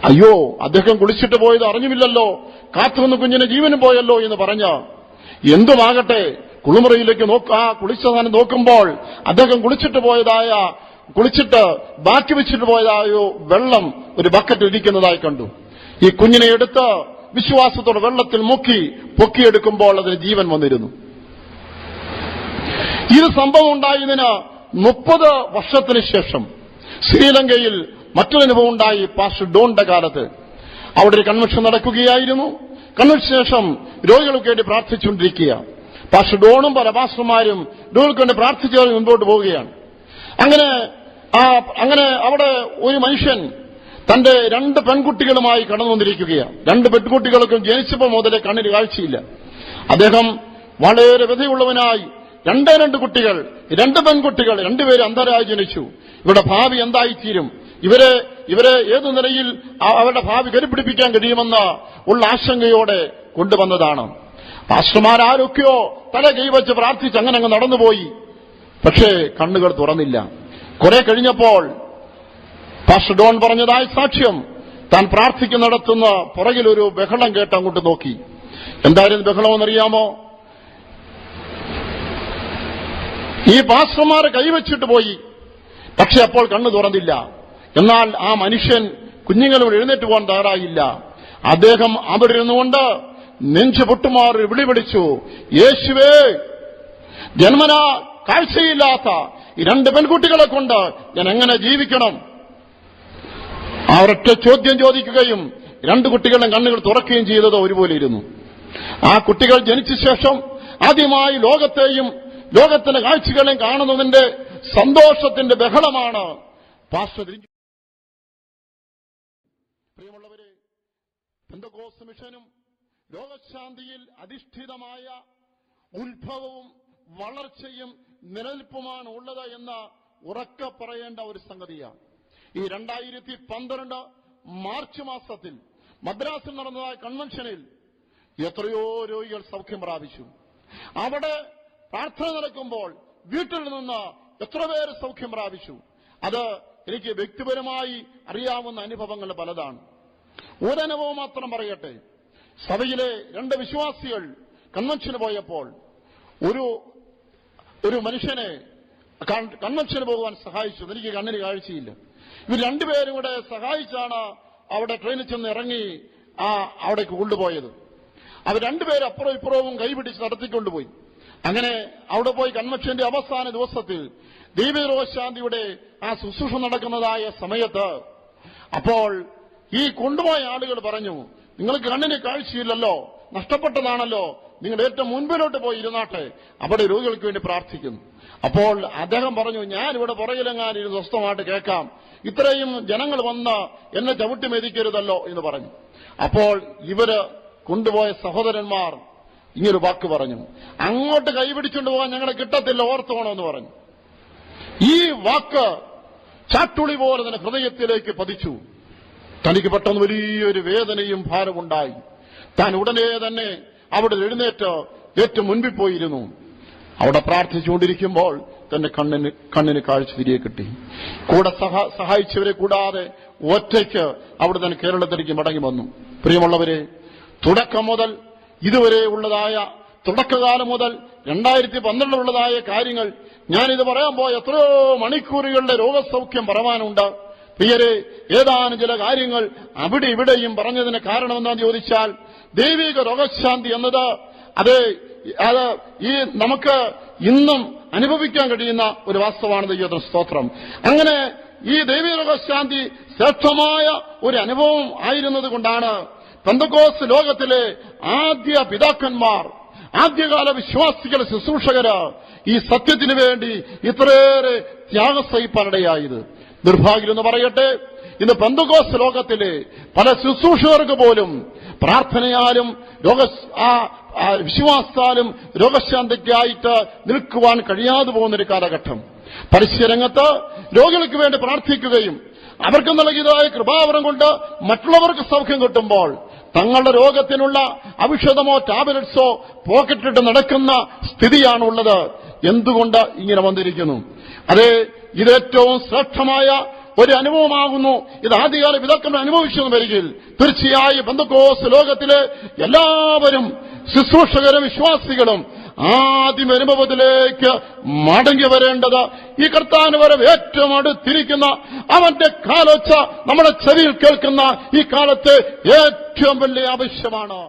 അയ്യോ, അദ്ദേഹം കുളിച്ചിട്ട് പോയത് അറിഞ്ഞുമില്ലല്ലോ, കാത്തുനിന്ന് കുഞ്ഞിന് ജീവനും പോയല്ലോ എന്ന് പറഞ്ഞ എന്തുമാകട്ടെ കുളിമുറിയിലേക്ക് കുളിച്ചതാനും നോക്കുമ്പോൾ അദ്ദേഹം കുളിച്ചിട്ട് ബാക്കി വെച്ചിട്ട് പോയതായോ വെള്ളം ഒരു ബക്കറ്റ് ഇരിക്കുന്നതായി കണ്ടു. ഈ കുഞ്ഞിനെ എടുത്ത് വിശ്വാസത്തോടെ വെള്ളത്തിൽ പൊക്കിയെടുക്കുമ്പോൾ അതിന് ജീവൻ വന്നിരുന്നു. ഇത് സംഭവം ഉണ്ടായതിന് 30 വർഷത്തിന് ശേഷം ശ്രീലങ്കയിൽ മറ്റൊരനുഭവം ഉണ്ടായി. പാസ്റ്റർ ഡോണിന്റെ കാലത്ത് അവിടെ ഒരു കൺവെൻഷൻ നടക്കുകയായിരുന്നു. കൺവെൻഷൻ ശേഷം രോഗികൾക്ക് വേണ്ടി പ്രാർത്ഥിച്ചുകൊണ്ടിരിക്കുക. പാസ്റ്റർ ഡോണും പല പാസ്റ്റർമാരും രോഗികൾക്ക് വേണ്ടി പ്രാർത്ഥിച്ച് മുൻപോട്ട് പോവുകയാണ്. അങ്ങനെ അവിടെ ഒരു മനുഷ്യൻ തന്റെ 2 പെൺകുട്ടികളുമായി കടന്നു വന്നിരിക്കുകയാണ്. 2 പെൺകുട്ടികൾക്കും ജനിച്ചപ്പോൾ മുതലേ കണ്ണിന് കാഴ്ചയില്ല. അദ്ദേഹം വളരെ വ്യതയുള്ളവനായി 2 കുട്ടികൾ, 2 പെൺകുട്ടികൾ, 2 പേര് അന്ധരായി ജനിച്ചു. ഇവരുടെ ഭാവി എന്തായിത്തീരും, ഇവരെ ഏതു നിലയിൽ അവരുടെ ഭാവി കരുപിടിപ്പിക്കാൻ കഴിയുമെന്ന് ഉള്ള ആശങ്കയോടെ കൊണ്ടുവന്നതാണ്. പാസ്റ്റർമാരൊക്കെയോ തല കൈവച്ച് പ്രാർത്ഥിച്ച് അങ്ങനെ നടന്നുപോയി. പക്ഷേ കണ്ണുകൾ തുറന്നില്ല. കുറെ കഴിഞ്ഞപ്പോൾ പാസ്റ്റർ ഡോൺ പറഞ്ഞതായ സാക്ഷ്യം, താൻ പ്രാർത്ഥിക്കുന്നിടത്തുനിന്ന് പുറകിലൊരു ബഹളം കേട്ട് അങ്ങോട്ട് നോക്കി. എന്തായിരുന്നു ബഹളമെന്നറിയാമോ? ഈ പാസ്റ്റർമാരെ കൈവച്ചിട്ട് പോയി, പക്ഷെ അപ്പോൾ കണ്ണു തുറന്നില്ല. എന്നാൽ ആ മനുഷ്യൻ കുഞ്ഞുങ്ങളോട് എഴുന്നേറ്റ് പോകാൻ തയ്യാറായില്ല. അദ്ദേഹം അവിടെ ഇരുന്നുകൊണ്ട് നെഞ്ചു പൊട്ടുമാറി വിളിവിളിച്ചു, യേശുവേ, ജന്മനാ കാഴ്ചയില്ലാത്ത ഈ 2 പെൺകുട്ടികളെ കൊണ്ട് ഞാൻ എങ്ങനെ ജീവിക്കണം? ആ ഒരൊറ്റ ചോദ്യം ചോദിക്കുകയും 2 കുട്ടികളുടെ കണ്ണുകൾ തുറക്കുകയും ചെയ്തത് ഒരുപോലെ ഇരുന്നു. ആ കുട്ടികൾ ജനിച്ച ശേഷം ആദ്യമായി ലോകത്തെയും ലോകത്തിന്റെ കാഴ്ചകളെയും കാണുന്നതിന്റെ സന്തോഷത്തിന്റെ ബഹളമാണ് പാസ്റ്റർ. പ്രിയമുള്ളവരെ, പെന്തക്കോസ്ത് മിഷനും ലോകശാന്തിയിൽ അധിഷ്ഠിതമായ ഉത്ഭവവും വളർച്ചയും നിലനിൽപ്പുമാണ് ഉള്ളത് എന്ന് ഉറക്കെ പറയേണ്ട ഒരു സംഗതിയാണ്. ഈ 2012 മാർച്ച് മാസത്തിൽ മദ്രാസിൽ നടന്നതായ കൺവെൻഷനിൽ എത്രയോ രോഗികൾ സൗഖ്യം പ്രാപിച്ചു. അവിടെ പ്രാർത്ഥന നടക്കുമ്പോൾ വീട്ടിൽ നിന്ന് എത്ര പേര് സൗഖ്യം പ്രാപിച്ചു. അത് എനിക്ക് വ്യക്തിപരമായി അറിയാവുന്ന അനുഭവങ്ങൾ പലതാണ്. ഒരനുഭവം മാത്രം പറയട്ടെ. സഭയിലെ 2 വിശ്വാസികൾ കൺവെൻഷന് പോയപ്പോൾ ഒരു മനുഷ്യനെ കൺവെൻഷന് പോകുവാൻ സഹായിച്ചു. എനിക്ക് കണ്ണിന് കാഴ്ചയില്ല. ഇവർ 2 പേരും കൂടെ സഹായിച്ചാണ് അവിടെ ട്രെയിനിൽ ചെന്ന് ഇറങ്ങി അവിടേക്ക് കൊണ്ടുപോയത്. അവർ 2 പേരും അപ്പുറവും ഇപ്പുറവും കൈപിടിച്ച് നടത്തിക്കൊണ്ടുപോയി. അങ്ങനെ അവിടെ പോയി കൺവെൻഷന്റെ അവസാന ദിവസത്തിൽ ദൈവരോഗശാന്തിയുടെ ആ ശുശ്രൂഷ നടക്കുന്നതായ സമയത്ത് അപ്പോൾ ഈ കൊണ്ടുപോയ ആളുകൾ പറഞ്ഞു, നിങ്ങൾക്ക് കണ്ണിന് കാഴ്ചയില്ലല്ലോ, നഷ്ടപ്പെട്ടതാണല്ലോ, നിങ്ങൾ ഏറ്റവും മുൻപിലോട്ട് പോയി ഇരുന്നാട്ടെ, അവിടെ രോഗികൾക്ക് വേണ്ടി പ്രാർത്ഥിക്കുന്നു. അപ്പോൾ അദ്ദേഹം പറഞ്ഞു, ഞാൻ ഇവിടെ പുറകിലെങ്ങാനും ഇരുന്ന് സ്വസ്ഥമായിട്ട് കേൾക്കാം, ഇത്രയും ജനങ്ങൾ വന്ന് എന്നെ ചവിട്ടി മെതിക്കരുതല്ലോ എന്ന് പറഞ്ഞു. അപ്പോൾ ഇവര് കൊണ്ടുപോയ സഹോദരന്മാർ ഇങ്ങനൊരു വാക്ക് പറഞ്ഞു, അങ്ങോട്ട് കൈപിടിച്ചുകൊണ്ട് പോകാൻ ഞങ്ങളെ കിട്ടത്തില്ല, ഓർത്തോണമെന്ന് പറഞ്ഞു. ഈ വാക്ക് ചാട്ടുളി പോലെ തന്നെ ഹൃദയത്തിലേക്ക് പതിച്ചു. തനിക്ക് പെട്ടെന്ന് വലിയൊരു വേദനയും ഭാരമുണ്ടായി. താൻ ഉടനെ തന്നെ അവിടെ എഴുന്നേറ്റ് ഏറ്റവും മുൻപിൽ പോയിരുന്നു. അവിടെ പ്രാർത്ഥിച്ചുകൊണ്ടിരിക്കുമ്പോൾ തന്റെ കണ്ണിന് കാഴ്ച തിരികെ കിട്ടി. കൂടെ സഹായിച്ചവരെ കൂടാതെ ഒറ്റയ്ക്ക് അവിടെ തന്നെ കേരളത്തിലേക്ക് മടങ്ങി വന്നു. പ്രിയമുള്ളവരെ, തുടക്കം മുതൽ ഇതുവരെ ഉള്ളതായ തുടക്കകാലം മുതൽ 2012 ഉള്ളതായ കാര്യങ്ങൾ ഞാനിത് പറയാൻ പോയ എത്രയോ മണിക്കൂറുകളുടെ രോഗസൗഖ്യം പറയാനുണ്ട്. പ്രിയരെ, ഏതാനും ചില കാര്യങ്ങൾ അവിടെ ഇവിടെയും പറഞ്ഞതിന് കാരണം എന്താണെന്ന് ചോദിച്ചാൽ, ദൈവിക രോഗശാന്തി എന്നത് അത് ഈ നമുക്ക് ഇന്നും അനുഭവിക്കാൻ കഴിയുന്ന ഒരു വാസ്തവമാണ്. ദൈവത്തിന് സ്തോത്രം. അങ്ങനെ ഈ ദൈവിക രോഗശാന്തി ശ്രേഷ്ഠമായ ഒരു അനുഭവം ആയിരുന്നത് കൊണ്ടാണ് പെന്തക്കോസ്ത് ലോകത്തിലെ ആദ്യ പിതാക്കന്മാർ, ആദ്യകാല വിശ്വാസികളെ ശുശ്രൂഷകര് ഈ സത്യത്തിനു വേണ്ടി ഇത്രയേറെ ത്യാഗസഹിപ്പാനിടയായത്. നിർഭാഗ്യമെന്ന് പറയട്ടെ, ഇന്ന് പെന്തക്കോസ്ത് ലോകത്തിലെ പല ശുശ്രൂഷകർക്ക് പോലും പ്രാർത്ഥനയാലും വിശ്വാസത്താലും രോഗശാന്തിക്കായിട്ട് നിൽക്കുവാൻ കഴിയാതെ പോകുന്നൊരു കാലഘട്ടം. പരസ്യരംഗത്ത് രോഗികൾക്ക് വേണ്ടി പ്രാർത്ഥിക്കുകയും അവർക്ക് നൽകിയതായ കൃപാവരം കൊണ്ട് മറ്റുള്ളവർക്ക് സൗഖ്യം കിട്ടുമ്പോൾ തങ്ങളുടെ രോഗത്തിനുള്ള ഔഷധമോ ടാബ്ലറ്റ്സോ പോക്കറ്റിട്ട് നടക്കുന്ന സ്ഥിതിയാണുള്ളത്. എന്തുകൊണ്ട് ഇങ്ങനെ വന്നിരിക്കുന്നു? അതെ, ഇതേറ്റവും ശ്രേഷ്ഠമായ ഒരു അനുഭവമാകുന്നു. ഇത് ആദ്യകാല പിതാക്കൾ അനുഭവിച്ചെന്ന് വരികിൽ തീർച്ചയായും പെന്തക്കോസ്ത് ലോകത്തിലെ എല്ലാവരും ശുശ്രൂഷകരും വിശ്വാസികളും ആദ്യം അനുഭവത്തിലേക്ക് മടങ്ങി വരേണ്ടത് ഈ കർത്താവിന് വരെ ഏറ്റവും അടുത്തിരിക്കുന്ന അവന്റെ കാലൊച്ച നമ്മുടെ ചെവിയിൽ കേൾക്കുന്ന ഈ കാലത്ത് ഏറ്റവും വലിയ ആവശ്യമാണ്.